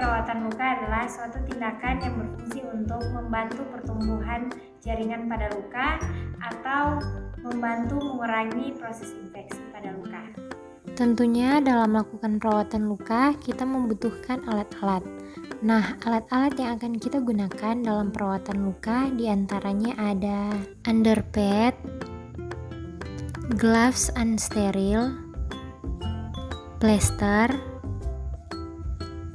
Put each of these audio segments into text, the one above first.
perawatan luka adalah suatu tindakan yang berfungsi untuk membantu pertumbuhan jaringan pada luka atau membantu mengurangi proses infeksi pada luka. Tentunya dalam melakukan perawatan luka kita membutuhkan alat-alat. Nah, alat-alat yang akan kita gunakan dalam perawatan luka diantaranya ada underpad, gloves unsterile, plester,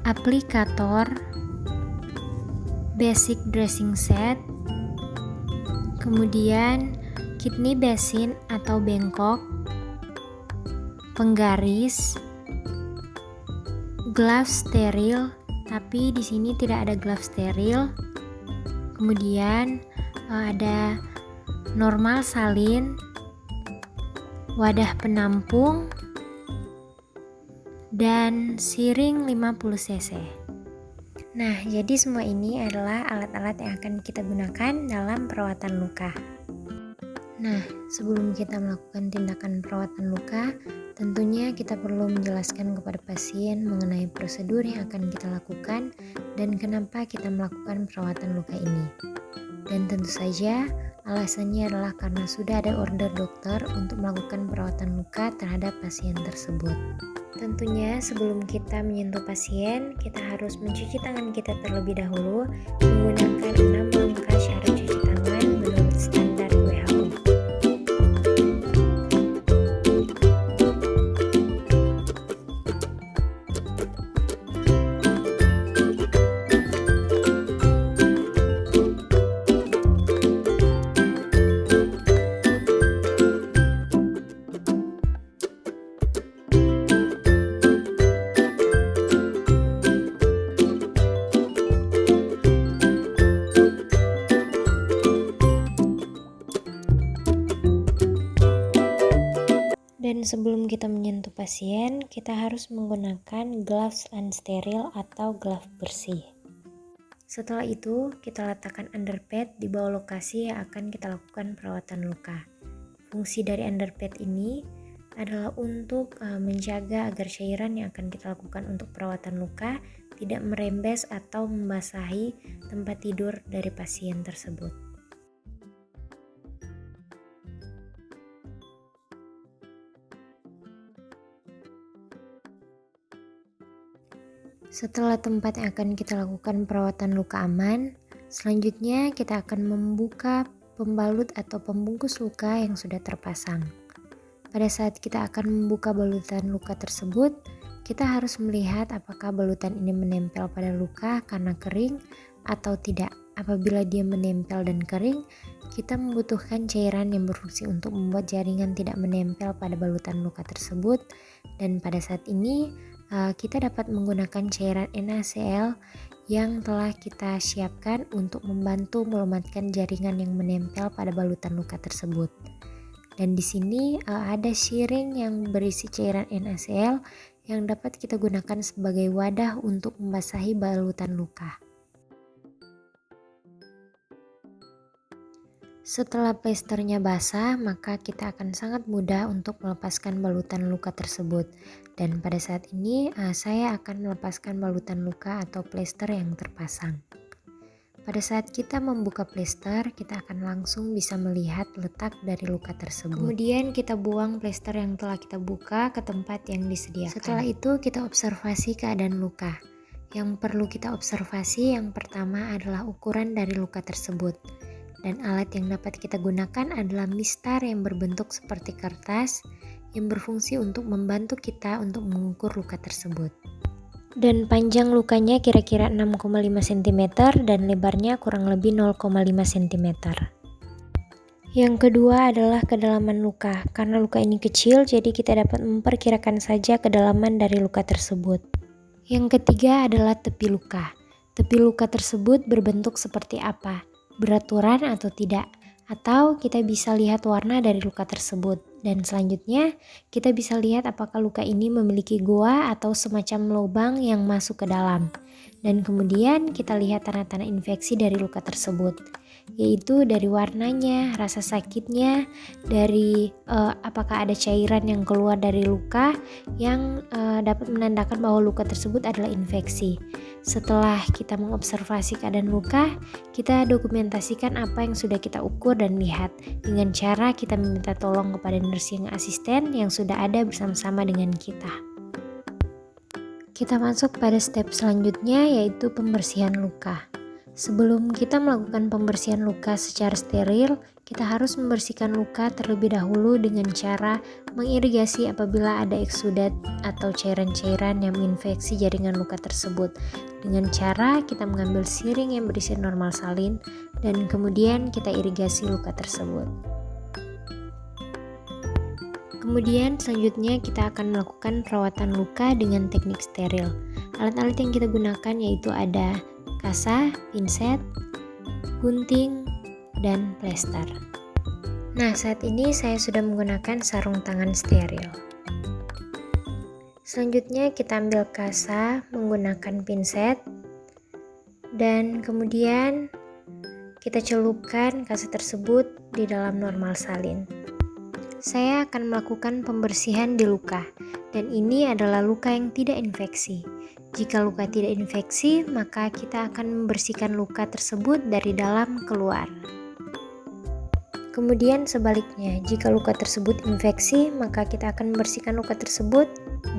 aplikator, basic dressing set, kemudian kidney basin atau bengkok, penggaris, gloves steril, tapi di sini tidak ada gloves steril. Kemudian ada normal salin, wadah penampung, dan siring 50 cc. Nah, jadi semua ini adalah alat-alat yang akan kita gunakan dalam perawatan luka. Nah, sebelum kita melakukan tindakan perawatan luka, tentunya kita perlu menjelaskan kepada pasien mengenai prosedur yang akan kita lakukan dan kenapa kita melakukan perawatan luka ini. Dan tentu saja alasannya adalah karena sudah ada order dokter untuk melakukan perawatan luka terhadap pasien tersebut. Tentunya sebelum kita menyentuh pasien, kita harus mencuci tangan kita terlebih dahulu menggunakan 6 langkah syarat cuci tangan menurut standar WHO. Dan sebelum kita menyentuh pasien, kita harus menggunakan gloves unsterile atau glove bersih. Setelah itu, kita letakkan underpad di bawah lokasi yang akan kita lakukan perawatan luka. Fungsi dari underpad ini adalah untuk menjaga agar cairan yang akan kita lakukan untuk perawatan luka tidak merembes atau membasahi tempat tidur dari pasien tersebut. Setelah tempat yang akan kita lakukan perawatan luka aman, selanjutnya kita akan membuka pembalut atau pembungkus luka yang sudah terpasang. Pada saat kita akan membuka balutan luka tersebut, kita harus melihat apakah balutan ini menempel pada luka karena kering atau tidak. Apabila dia menempel dan kering, kita membutuhkan cairan yang berfungsi untuk membuat jaringan tidak menempel pada balutan luka tersebut, dan pada saat ini kita dapat menggunakan cairan NaCl yang telah kita siapkan untuk membantu melumatkan jaringan yang menempel pada balutan luka tersebut. Dan di sini ada siring yang berisi cairan NaCl yang dapat kita gunakan sebagai wadah untuk membasahi balutan luka. Setelah plesternya basah, maka kita akan sangat mudah untuk melepaskan balutan luka tersebut. Dan pada saat ini saya akan melepaskan balutan luka atau plester yang terpasang. Pada saat kita membuka plester, kita akan langsung bisa melihat letak dari luka tersebut. Kemudian kita buang plester yang telah kita buka ke tempat yang disediakan. Setelah itu kita observasi keadaan luka. Yang perlu kita observasi yang pertama adalah ukuran dari luka tersebut. Dan alat yang dapat kita gunakan adalah mistar yang berbentuk seperti kertas yang berfungsi untuk membantu kita untuk mengukur luka tersebut. Dan panjang lukanya kira-kira 6,5 cm dan lebarnya kurang lebih 0,5 cm. Yang kedua adalah kedalaman luka. Karena luka ini kecil, jadi kita dapat memperkirakan saja kedalaman dari luka tersebut. Yang ketiga adalah tepi luka. Tepi luka tersebut berbentuk seperti apa? Beraturan atau tidak, atau kita bisa lihat warna dari luka tersebut. Dan selanjutnya kita bisa lihat apakah luka ini memiliki goa atau semacam lubang yang masuk ke dalam. Dan kemudian kita lihat tanda-tanda infeksi dari luka tersebut, yaitu dari warnanya, rasa sakitnya, dari apakah ada cairan yang keluar dari luka yang dapat menandakan bahwa luka tersebut adalah infeksi. Setelah kita mengobservasi keadaan luka, kita dokumentasikan apa yang sudah kita ukur dan lihat dengan cara kita meminta tolong kepada nursing asisten yang sudah ada bersama-sama dengan kita. Kita masuk pada step selanjutnya, yaitu pembersihan luka. Sebelum kita melakukan pembersihan luka secara steril, kita harus membersihkan luka terlebih dahulu dengan cara mengirigasi apabila ada eksudat atau cairan-cairan yang menginfeksi jaringan luka tersebut. Dengan cara kita mengambil siring yang berisi normal salin dan kemudian kita irigasi luka tersebut. Kemudian selanjutnya kita akan melakukan perawatan luka dengan teknik steril. Alat-alat yang kita gunakan yaitu ada kasa, pinset, gunting, dan plester. Nah, saat ini saya sudah menggunakan sarung tangan steril. Selanjutnya kita ambil kasa menggunakan pinset dan kemudian kita celupkan kasa tersebut di dalam normal salin. Saya akan melakukan pembersihan di luka, dan ini adalah luka yang tidak infeksi. Jika luka tidak infeksi, maka kita akan membersihkan luka tersebut dari dalam keluar. Kemudian sebaliknya, jika luka tersebut infeksi, maka kita akan membersihkan luka tersebut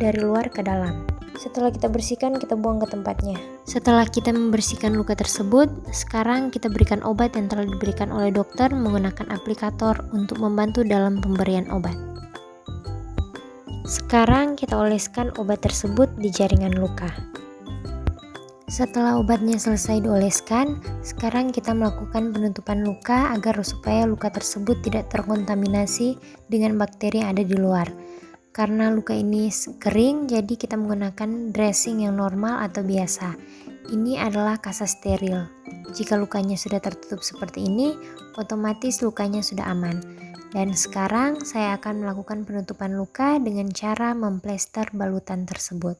dari luar ke dalam. Setelah kita bersihkan, kita buang ke tempatnya. Setelah kita membersihkan luka tersebut, sekarang kita berikan obat yang telah diberikan oleh dokter menggunakan aplikator untuk membantu dalam pemberian obat. Sekarang kita oleskan obat tersebut di jaringan luka. Setelah obatnya selesai dioleskan, sekarang kita melakukan penutupan luka agar supaya luka tersebut tidak terkontaminasi dengan bakteri yang ada di luar. Karena luka ini kering, jadi kita menggunakan dressing yang normal atau biasa. Ini adalah kasa steril. Jika lukanya sudah tertutup seperti ini, otomatis lukanya sudah aman. Dan sekarang saya akan melakukan penutupan luka dengan cara memplester balutan tersebut.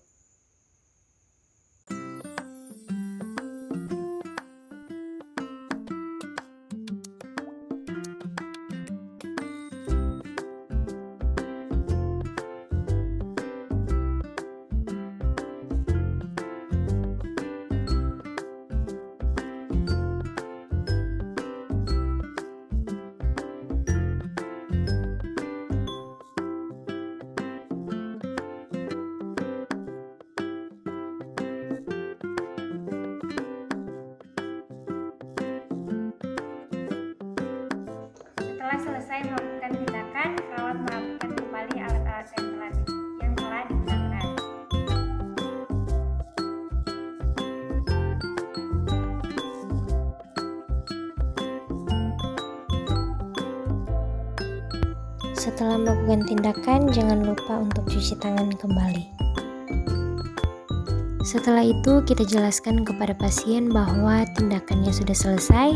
Setelah selesai melakukan tindakan, perawat merapikan kembali alat-alat yang telah digunakan. Setelah melakukan tindakan, jangan lupa untuk cuci tangan kembali. Setelah itu, kita jelaskan kepada pasien bahwa tindakannya sudah selesai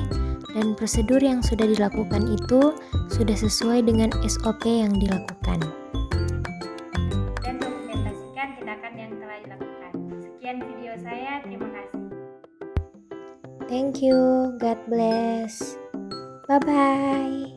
dan prosedur yang sudah dilakukan itu sudah sesuai dengan SOP yang dilakukan. Dan dokumentasikan tindakan yang telah dilakukan. Sekian video saya, terima kasih. Thank you, God bless. Bye-bye.